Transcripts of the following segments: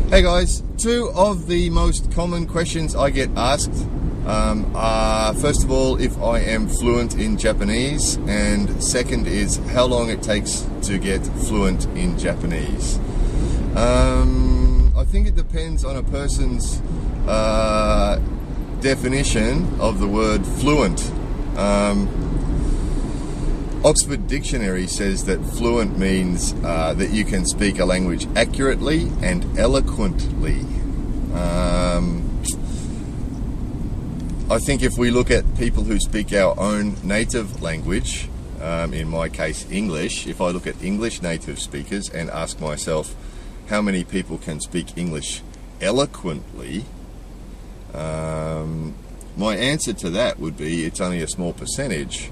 Hey guys, two of the most common questions I get asked are, first of all, if I am fluent in Japanese, and second is how long it takes to get fluent in Japanese. I think it depends on a person's definition of the word fluent. Oxford Dictionary says that fluent means that you can speak a language accurately and eloquently. I think if we look at people who speak our own native language, in my case English, if I look at English native speakers and ask myself how many people can speak English eloquently, my answer to that would be it's only a small percentage.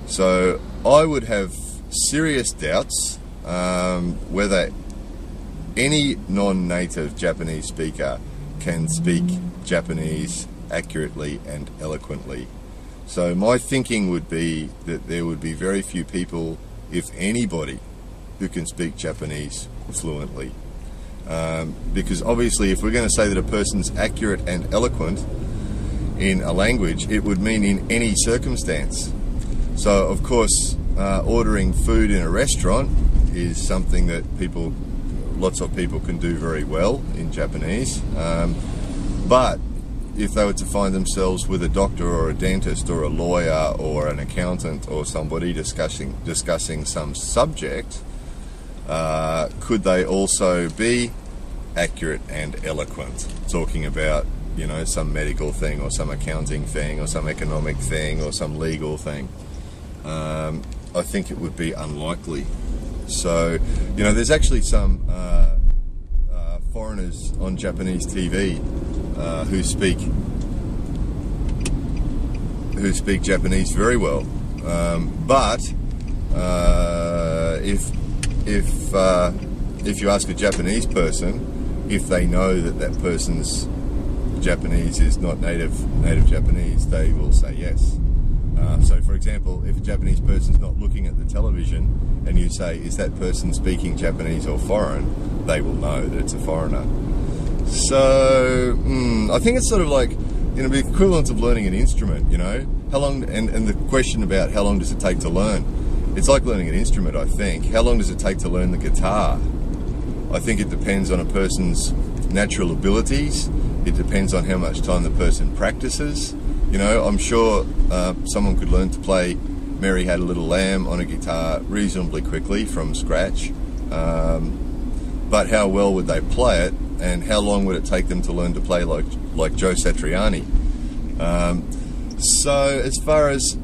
So I would have serious doubts whether any non-native Japanese speaker can speak Japanese accurately and eloquently. So my thinking would be that there would be very few people, if anybody, who can speak Japanese fluently. Because obviously if we're going to say that a person's accurate and eloquent in a language, it would mean in any circumstance. So, of course, ordering food in a restaurant is something that lots of people can do very well in Japanese. But if they were to find themselves with a doctor or a dentist or a lawyer or an accountant or somebody discussing some subject, could they also be accurate and eloquent, talking about, you know, some medical thing or some accounting thing or some economic thing or some legal thing? I think it would be unlikely. So, you know, there's actually some foreigners on Japanese TV who speak Japanese very well. But if you ask a Japanese person if they know that that person's Japanese is not native Japanese, they will say yes. So, for example, if a Japanese person's not looking at the television and you say, is that person speaking Japanese or foreign, they will know that it's a foreigner. So, I think it's sort of like, you know, the equivalent of learning an instrument, you know. How long, and the question about how long does it take to learn, it's like learning an instrument, I think. How long does it take to learn the guitar? I think it depends on a person's natural abilities. It depends on how much time the person practices. You know, I'm sure someone could learn to play Mary Had a Little Lamb on a guitar reasonably quickly from scratch. But how well would they play it, and how long would it take them to learn to play like Joe Satriani? So as far as,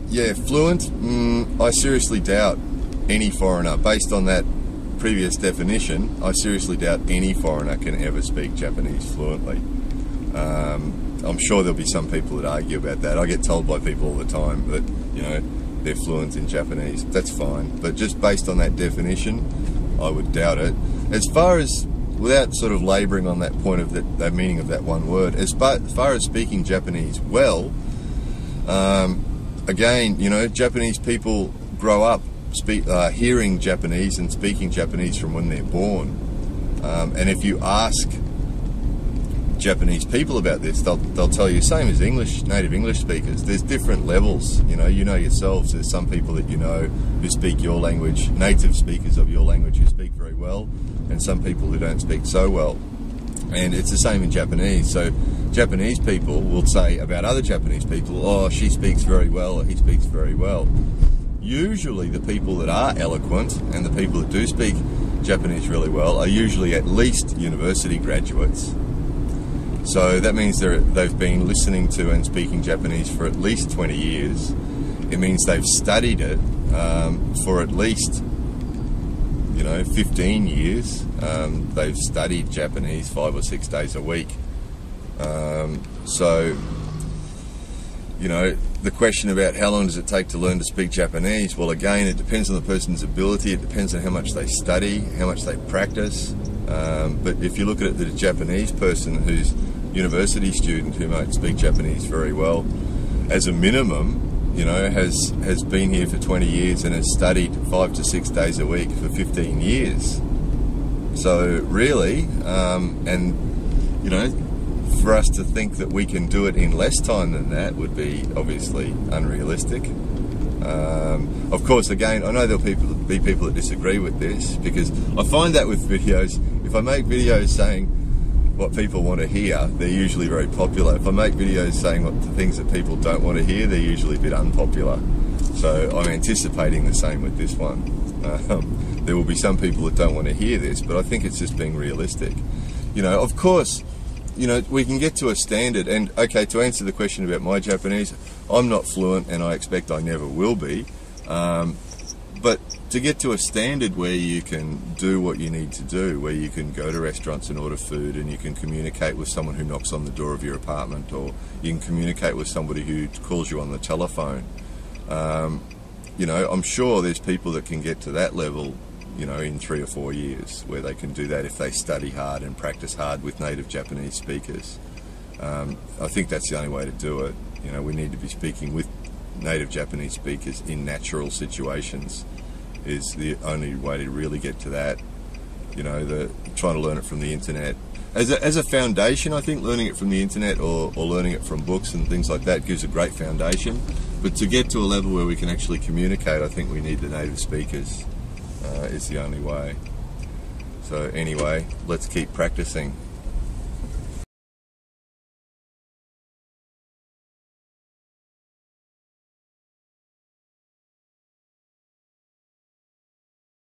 fluent, I seriously doubt any foreigner, based on that previous definition, I seriously doubt any foreigner can ever speak Japanese fluently. I'm sure there'll be some people that argue about that. I get told by people all the time that, you know, they're fluent in Japanese. That's fine. But just based on that definition, I would doubt it. As far as, without sort of labouring on that point of that meaning of that one word, as far as speaking Japanese well, again, you know, Japanese people grow up hearing Japanese and speaking Japanese from when they're born. And if you ask Japanese people about this, they'll tell you, same as native English speakers, there's different levels. You know yourselves, there's some people that you know who speak your language, native speakers of your language who speak very well, and some people who don't speak so well. And it's the same in Japanese. So Japanese people will say about other Japanese people, oh, she speaks very well, or he speaks very well. Usually the people that are eloquent and the people that do speak Japanese really well are usually at least university graduates. So that means they've been listening to and speaking Japanese for at least 20 years. It means they've studied it for at least, 15 years. They've studied Japanese 5 or 6 days a week. So, the question about how long does it take to learn to speak Japanese, well, again, it depends on the person's ability, it depends on how much they study, how much they practice. But if you look at it, the Japanese person who's university student who might speak Japanese very well, as a minimum, has been here for 20 years and has studied 5 to 6 days a week for 15 years. So really, and you know, for us to think that we can do it in less time than that would be obviously unrealistic. Of course, again, I know there'll be people that disagree with this, because I find that with videos, if I make videos saying what people want to hear, they're usually very popular. If I make videos saying what the things that people don't want to hear, they're usually a bit unpopular. So I'm anticipating the same with this one. There will be some people that don't want to hear this, but I think it's just being realistic. You know, of course, you know, we can get to a standard, and okay, to answer the question about my Japanese, I'm not fluent and I expect I never will be, but to get to a standard where you can do what you need to do, where you can go to restaurants and order food, and you can communicate with someone who knocks on the door of your apartment, or you can communicate with somebody who calls you on the telephone, you know, I'm sure there's people that can get to that level, you know, in 3 or 4 years, where they can do that if they study hard and practice hard with native Japanese speakers. I think that's the only way to do it. You know, we need to be speaking with native Japanese speakers in natural situations is the only way to really get to that. You know, trying to learn it from the internet. As a foundation, I think learning it from the internet or learning it from books and things like that gives a great foundation. But to get to a level where we can actually communicate, I think we need the native speakers. Is the only way. So anyway, let's keep practicing.